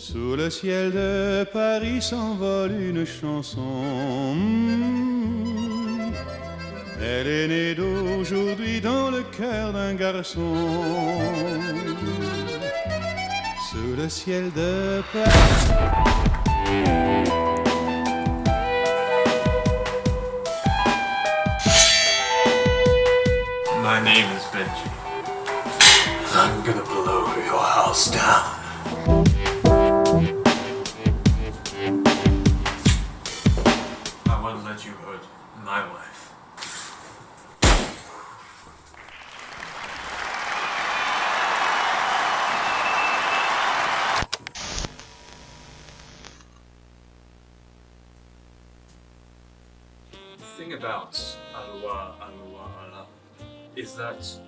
Sous le ciel de Paris s'envole une chanson. Elle est née d'aujourd'hui dans le cœur d'un garçon. Sous le ciel de Paris. My name is Benji. I'm gonna blow your house down. I won't let you hurt my wife. The thing about Aloha is that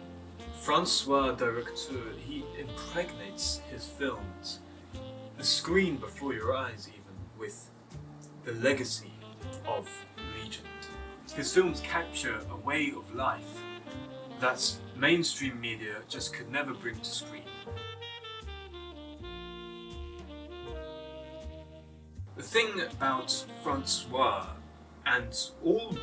Franciose Directeur, he impregnates his films, the screen before your eyes even, with the legacy of legend. His films capture a way of life that mainstream media just could never bring to screen. The thing about Francois and all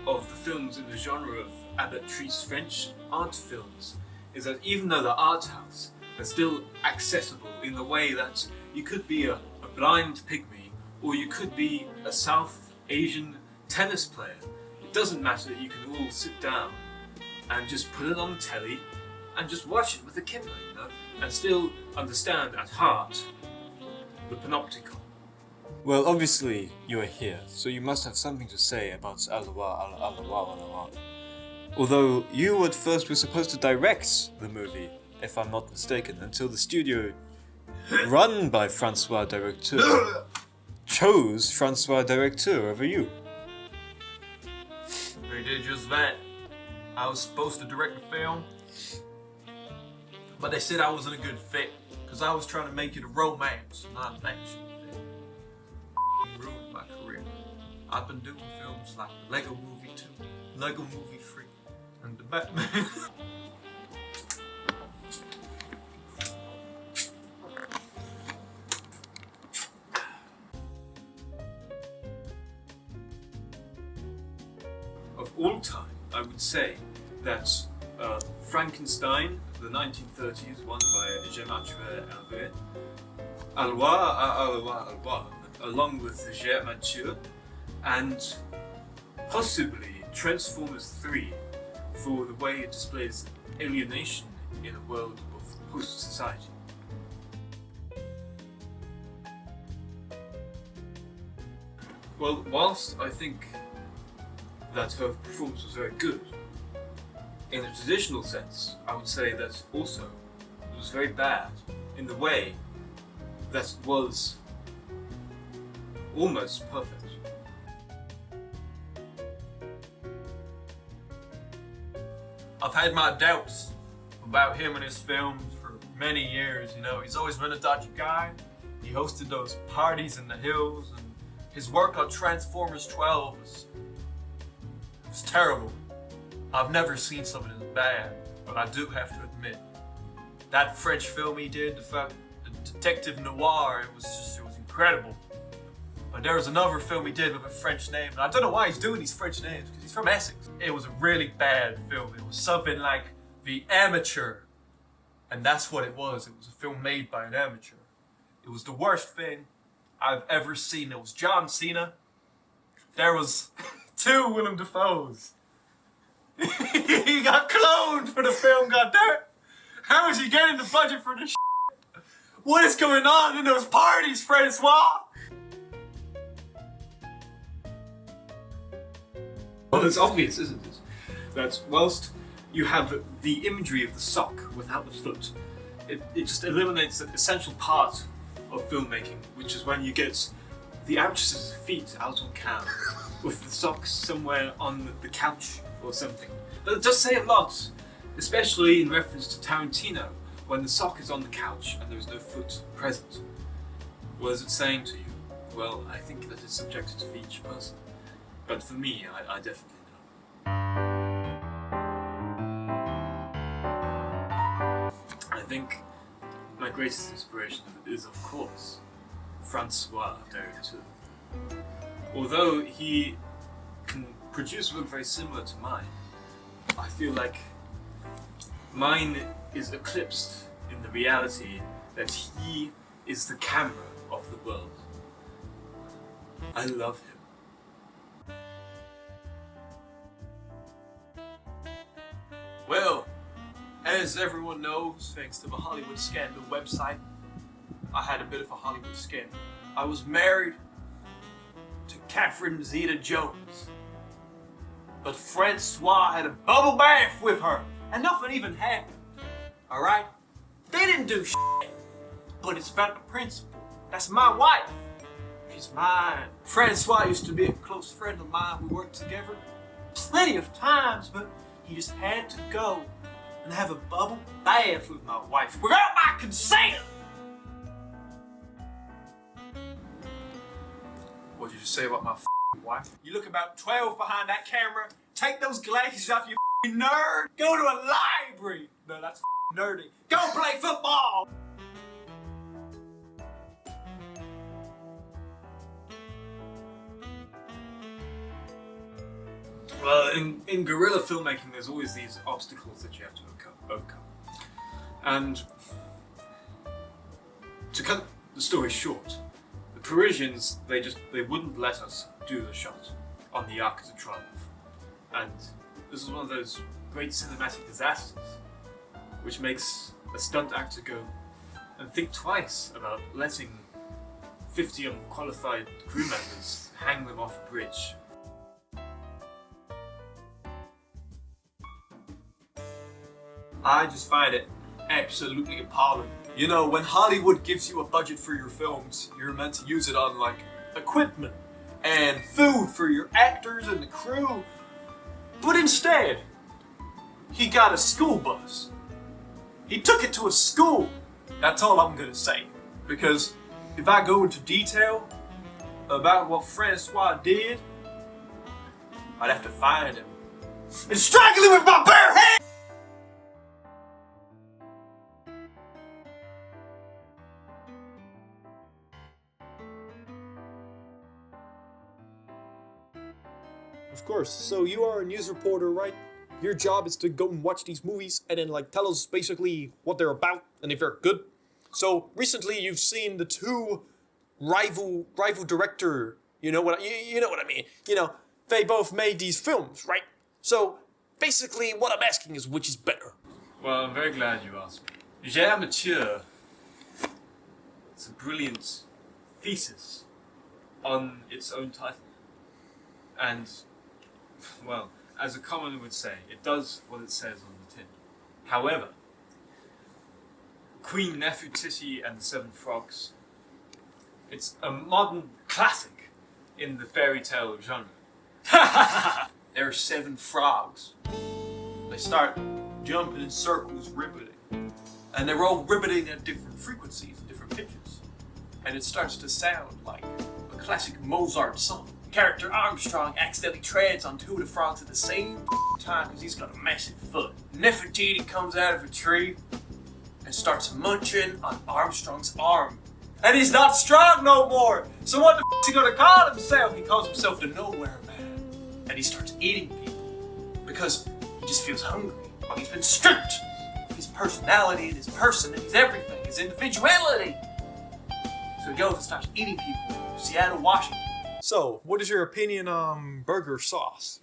of the films in the genre of Abatrice French art films is that even though they're art house, they're still accessible in the way that you could be a blind pygmy or you could be a South Asian tennis player. It doesn't matter, you can all sit down and just put it on the telly and just watch it with a camera, you know, and still understand at heart the panopticon. Well, obviously you're here, so you must have something to say about Aloha. Although you at first were supposed to direct the movie, if I'm not mistaken, until the studio run by Franciose Directeur chose Franciose Directeur over you. They did just that. I was supposed to direct the film, but they said I wasn't a good fit because I was trying to make it a romance, not an action film. Ruined my career. I've been doing films like the Lego Movie 2, Lego Movie 3, and the Batman. Of all time, I would say that Frankenstein, the 1930s, one by Hervé, Aloha, along with Mathieu, and possibly Transformers 3 for the way it displays alienation in a world of post-society. Well, whilst I think that her performance was very good, in a traditional sense, I would say that also it was very bad in the way that it was almost perfect. I've had my doubts about him and his films for many years, you know. He's always been a dodgy guy. He hosted those parties in the hills, and his work on Transformers 12 was terrible. I've never seen something as bad, but I do have to admit, that French film he did, the Detective Noir, it was incredible. But there was another film he did with a French name, and I don't know why he's doing these French names, because he's from Essex. It was a really bad film. It was something like The Amateur, and that's what it was. It was a film made by an amateur. It was the worst thing I've ever seen. It was John Cena. There was 2 Willem Dafoes. He got cloned for the film, goddammit! How is he getting the budget for this shit? What is going on in those parties, Francois? Well, it's obvious, isn't it? That whilst you have the imagery of the sock without the foot, it just eliminates an essential part of filmmaking, which is when you get the actress's feet out on cam with the socks somewhere on the couch or something. But it does say a lot, especially in reference to Tarantino, when the sock is on the couch and there is no foot present. What is it saying to you? Well, I think that it's subjective for each person. But for me, I definitely know. I think my greatest inspiration is, of course, Franciose Directeur. Although he can produce work very similar to mine, I feel like mine is eclipsed in the reality that he is the camera of the world. I love him. Well, as everyone knows, thanks to the Hollywood Scandal website, I had a bit of a Hollywood scandal. I was married to Catherine Zeta-Jones, but Francoise had a bubble bath with her, and nothing even happened. Alright? They didn't do shit, but it's about the principle. That's my wife. She's mine. Francois used to be a close friend of mine. We worked together plenty of times, but he just had to go and have a bubble bath with my wife without my consent. What did you say about my wife? You look about 12 behind that camera. Take those glasses off, you nerd. Go to a library. No, that's nerdy. Go play football. Well, in guerrilla filmmaking, there's always these obstacles that you have to overcome. And to cut the story short, the Parisians, they wouldn't let us do the shot on the Arc de Triomphe. And this is one of those great cinematic disasters, which makes a stunt actor go and think twice about letting 50 unqualified crew members hang them off a bridge. I just find it absolutely appalling. You know, when Hollywood gives you a budget for your films, you're meant to use it on, like, equipment and food for your actors and the crew. But instead, he got a school bus. He took it to a school. That's all I'm gonna say. Because if I go into detail about what Francois did, I'd have to find him and strangle him with my bare hands! Of course, so you are a news reporter, right? Your job is to go and watch these movies and then like tell us basically what they're about and if they're good. So recently you've seen the two rival director, you know what I mean? You know, they both made these films, right? So basically what I'm asking is which is better? Well, I'm very glad you asked me. J'ai Amateur. It's a brilliant thesis on its own title. And, well, as a commoner would say, it does what it says on the tin. However, Queen Nefertiti and the Seven Frogs, it's a modern classic in the fairy tale genre. There are 7 frogs. They start jumping in circles, ribbiting. And they're all ribbiting at different frequencies and different pitches. And it starts to sound like a classic Mozart song. Character Armstrong accidentally treads on 2 of the frogs at the same time because he's got a massive foot. Nefertiti comes out of a tree and starts munching on Armstrong's arm. And he's not strong no more! So what the f is he gonna call himself? He calls himself the Nowhere Man. And he starts eating people because he just feels hungry. While he's been stripped of his personality and his person and his everything, his individuality. So he goes and starts eating people in Seattle, Washington. So, what is your opinion on burger sauce?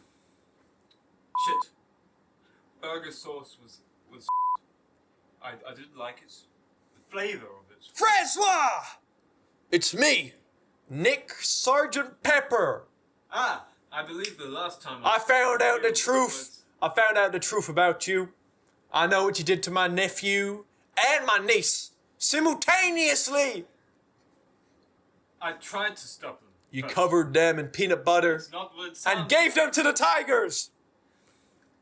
Shit. Burger sauce was I didn't like it. The flavour of it. Francois! It's me, Nick Sergeant Pepper. Ah, I believe the last time I found out the truth. I found out the truth about you. I know what you did to my nephew and my niece simultaneously. I tried to stop them. You but covered them in peanut butter it's not what it and sounds gave them to the tigers.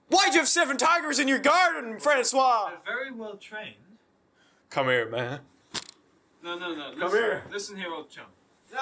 Why'd you have 7 tigers in your garden, Francois? They're very well trained. Come here, man. No. Come here. Listen here, old chum. No.